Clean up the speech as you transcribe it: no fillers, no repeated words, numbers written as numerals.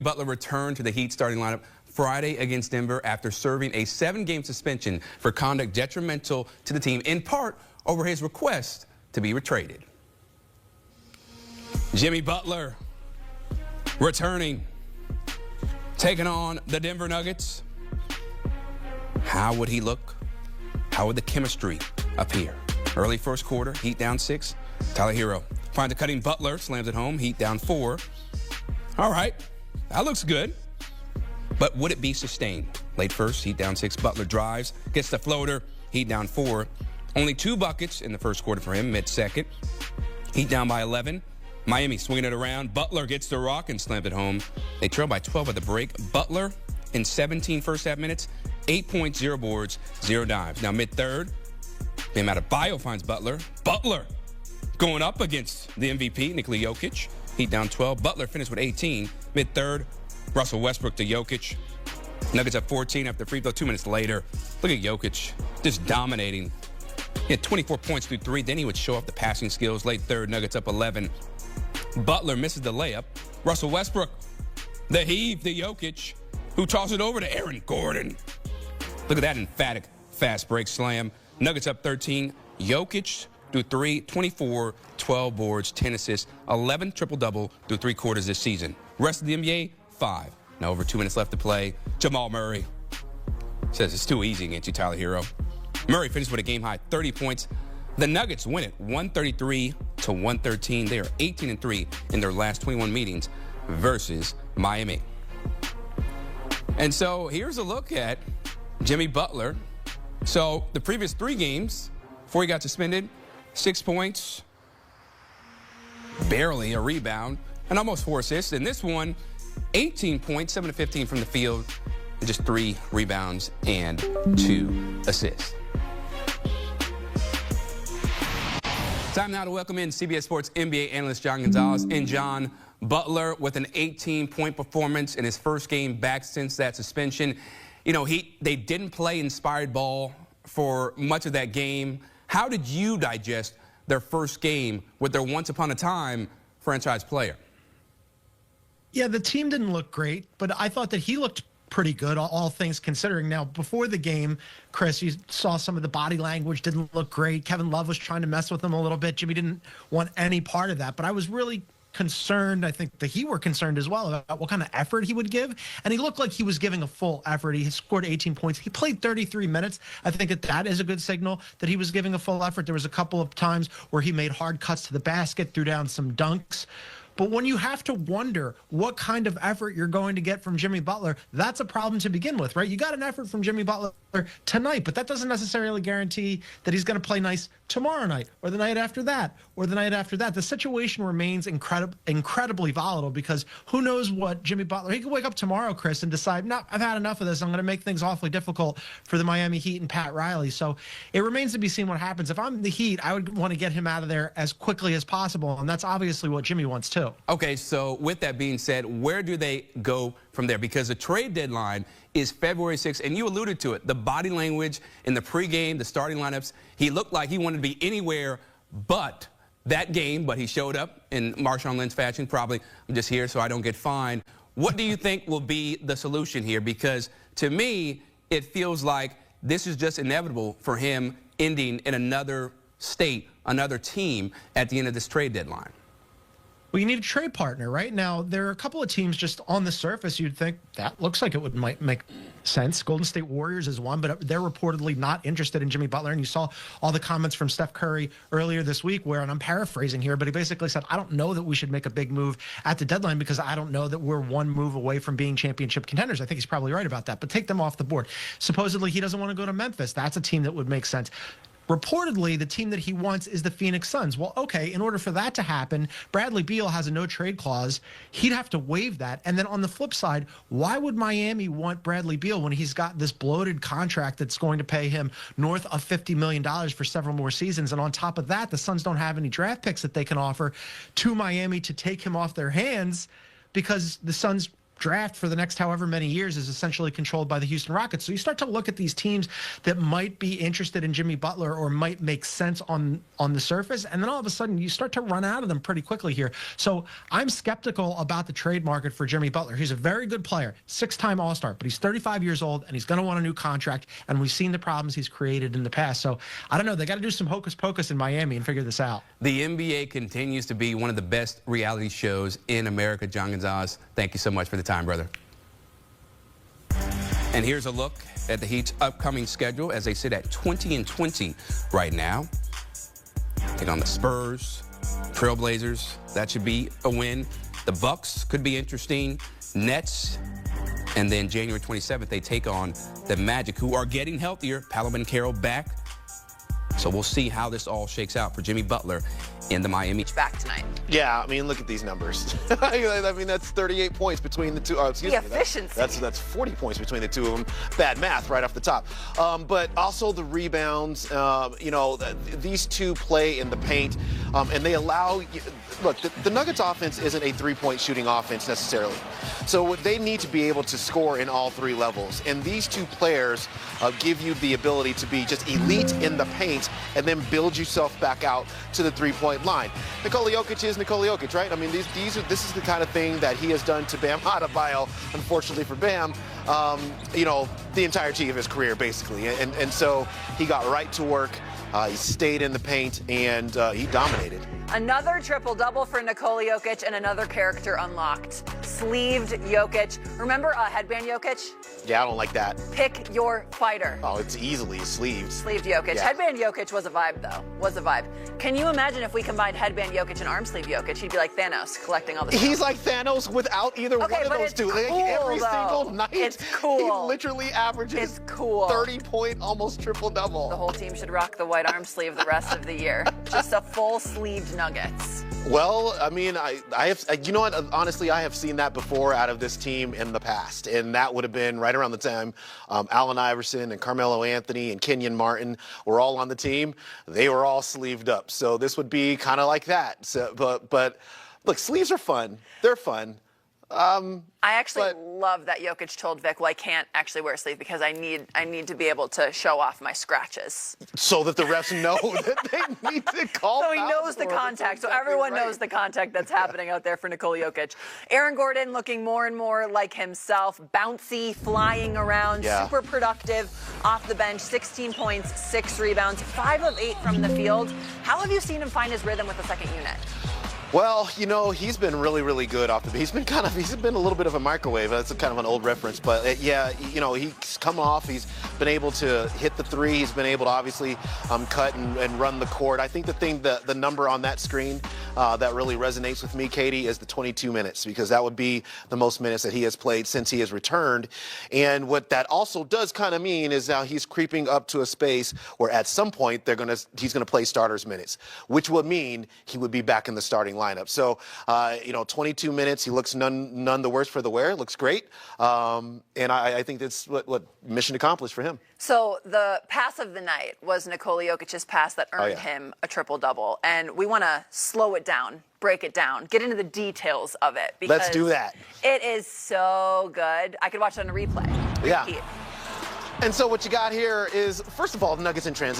Butler returned to the Heat starting lineup Friday against Denver after serving a 7-game suspension for conduct detrimental to the team, in part over his request to be traded. Jimmy Butler returning, taking on the Denver Nuggets. How would he look? How would the chemistry appear? Early first quarter, Heat down 6. Tyler Hero finds a cutting Butler, slams it home. Heat down 4. All right, that looks good. But would it be sustained? Late first, Heat down 6. Butler drives, gets the floater. Heat down 4. Only 2 buckets in the first quarter for him, mid-second. Heat down by 11. Miami swinging it around. Butler gets the rock and slams it home. They trail by 12 at the break. Butler in 17 first half minutes, 8 points, 0 boards, 0 dimes. Now mid-third, Bam Adebayo finds Butler. Butler going up against the MVP, Nikola Jokic. Heat down 12. Butler finished with 18. Mid-third, Russell Westbrook to Jokic. Nuggets up 14 after free throw. 2 minutes later, look at Jokic just dominating. He had 24 points through 3. Then he would show off the passing skills. Late third, Nuggets up 11. Butler misses the layup. Russell Westbrook, the heave to Jokic, who tosses it over to Aaron Gordon. Look at that emphatic fast break slam. Nuggets up 13. Jokic through 3, 24, 12 boards, 10 assists, 11 triple-double through 3 quarters this season. Rest of the NBA, 5. Now over 2 minutes left to play. Jamal Murray says it's too easy against you, Tyler Hero. Murray finished with a game-high 30 points. The Nuggets win it 133-113. They are 18-3 in their last 21 meetings versus Miami. And so here's a look at Jimmy Butler. So the previous 3 games before he got suspended, 6 points, barely a rebound, and almost 4 assists. In this one, 18 points, 7 of 15 from the field, and just 3 rebounds and 2 assists. Time now to welcome in CBS Sports NBA analyst John Gonzalez. And John, Butler with an 18-point performance in his first game back since that suspension. You know, they didn't play inspired ball for much of that game. How did you digest their first game with their once-upon-a-time franchise player? Yeah, the team didn't look great, but I thought that he looked pretty good, all things considering. Now, before the game, Chris, you saw some of the body language didn't look great. Kevin Love was trying to mess with him a little bit. Jimmy didn't want any part of that, but I was really concerned. I think the Heat were concerned as well about what kind of effort he would give, and he looked like he was giving a full effort. He scored 18 points. He played 33 minutes. I think that is a good signal that he was giving a full effort. There was a couple of times where he made hard cuts to the basket, threw down some dunks. But when you have to wonder what kind of effort you're going to get from Jimmy Butler, that's a problem to begin with, right? You got an effort from Jimmy Butler tonight, but that doesn't necessarily guarantee that he's going to play nice tomorrow night or the night after that or the night after that. The situation remains incredibly volatile because who knows what Jimmy Butler, he could wake up tomorrow, Chris, and decide, no, I've had enough of this. I'm going to make things awfully difficult for the Miami Heat and Pat Riley. So it remains to be seen what happens. If I'm the Heat, I would want to get him out of there as quickly as possible, and that's obviously what Jimmy wants too. Okay, so with that being said, where do they go from there? Because the trade deadline is February 6th, and you alluded to it. The body language in the pregame, the starting lineups, he looked like he wanted to be anywhere but that game, but he showed up in Marshawn Lynch fashion. Probably, I'm just here so I don't get fined. What do you think will be the solution here? Because to me, it feels like this is just inevitable for him ending in another state, another team at the end of this trade deadline. Well, you need a trade partner, right? Now, there are a couple of teams just on the surface you'd think that looks like it might make sense. Golden State Warriors is one, but they're reportedly not interested in Jimmy Butler. And you saw all the comments from Steph Curry earlier this week where, and I'm paraphrasing here, but he basically said, I don't know that we should make a big move at the deadline because I don't know that we're one move away from being championship contenders. I think he's probably right about that, but take them off the board. Supposedly, he doesn't want to go to Memphis. That's a team that would make sense. Reportedly, the team that he wants is the Phoenix Suns. Well, okay, in order for that to happen, Bradley Beal has a no-trade clause. He'd have to waive that. And then on the flip side, why would Miami want Bradley Beal when he's got this bloated contract that's going to pay him north of $50 million for several more seasons? And on top of that, the Suns don't have any draft picks that they can offer to Miami to take him off their hands because the Suns draft for the next however many years is essentially controlled by the Houston Rockets. So you start to look at these teams that might be interested in Jimmy Butler or might make sense on the surface, and then all of a sudden you start to run out of them pretty quickly here. So I'm skeptical about the trade market for Jimmy Butler. He's a very good player, 6-time All-Star, but he's 35 years old and he's going to want a new contract, and we've seen the problems he's created in the past. So I don't know. They got to do some hocus pocus in Miami and figure this out. The NBA continues to be one of the best reality shows in America. John Gonzalez, thank you so much for the time, brother. And here's a look at the Heat's upcoming schedule as they sit at 20-20 right now. Take on the Spurs, Trailblazers. That should be a win. The Bucks could be interesting. Nets. And then January 27th, they take on the Magic, who are getting healthier. Paolo Banchero back. So we'll see how this all shakes out for Jimmy Butler in the Miami. Back tonight. Yeah, I mean, look at these numbers. I mean, that's 38 points between the two. The efficiency. That's 40 points between the two of them. Bad math right off the top. But also the rebounds. These two play in the paint, and they allow. Look, the Nuggets offense isn't a three-point shooting offense necessarily. So they need to be able to score in all three levels. And these two players give you the ability to be just elite in the paint and then build yourself back out to the three-point line. Nikola Jokic is Nikola Jokic, right? I mean, this is the kind of thing that he has done to Bam Adebayo, unfortunately for Bam, the entirety of his career, basically. And so he got right to work. He stayed in the paint, and he dominated. Another triple-double for Nikola Jokic and another character unlocked. Sleeved Jokic. Remember Headband Jokic? Yeah, I don't like that. Pick your fighter. Oh, it's easily sleeved. Sleeved Jokic. Yeah. Headband Jokic was a vibe, though. Was a vibe. Can you imagine if we combined Headband Jokic and Arm Sleeve Jokic? He'd be like Thanos, collecting all the stuff. He's like Thanos without either one of those two. Cool, every single night, it's cool. He literally averages 30-point, almost triple-double. The whole team should rock the white arm sleeve the rest of the year. Just a full sleeved Nuggets. Well, I mean, I have, you know what? Honestly, I have seen that before out of this team in the past, and that would have been right around the time Allen Iverson and Carmelo Anthony and Kenyon Martin were all on the team. They were all sleeved up, so this would be kind of like that. So, but look, sleeves are fun. They're fun. I actually love that Jokic told Vic, well, I can't actually wear a sleeve because I need to be able to show off my scratches. So that the refs know that they need to call. So he knows the contact. So everyone knows the contact that's happening out there for Nikola Jokic. Aaron Gordon looking more and more like himself, bouncy, flying around, super productive off the bench, 16 points, 6 rebounds, 5 of 8 from the field. How have you seen him find his rhythm with the second unit? Well, he's been really, really good off the. He's been a little bit of a microwave. That's kind of an old reference, but yeah, he's come off. He's been able to hit the three. He's been able to obviously cut and run the court. I think the number on that screen that really resonates with me, Katie, is the 22 minutes, because that would be the most minutes that he has played since he has returned. And what that also does kind of mean is now he's creeping up to a space where at some point he's gonna play starters minutes, which would mean he would be back in the starting lineup. So, 22 minutes, he looks none the worse for the wear. Looks great. And I think that's what mission accomplished for him. So the pass of the night was Nikola Jokic's pass that earned him a triple-double. And we want to slow it down, break it down, get into the details of it. Because let's do that. It is so good. I could watch it on a replay. Yeah. And so what you got here is, first of all, the Nuggets in transition.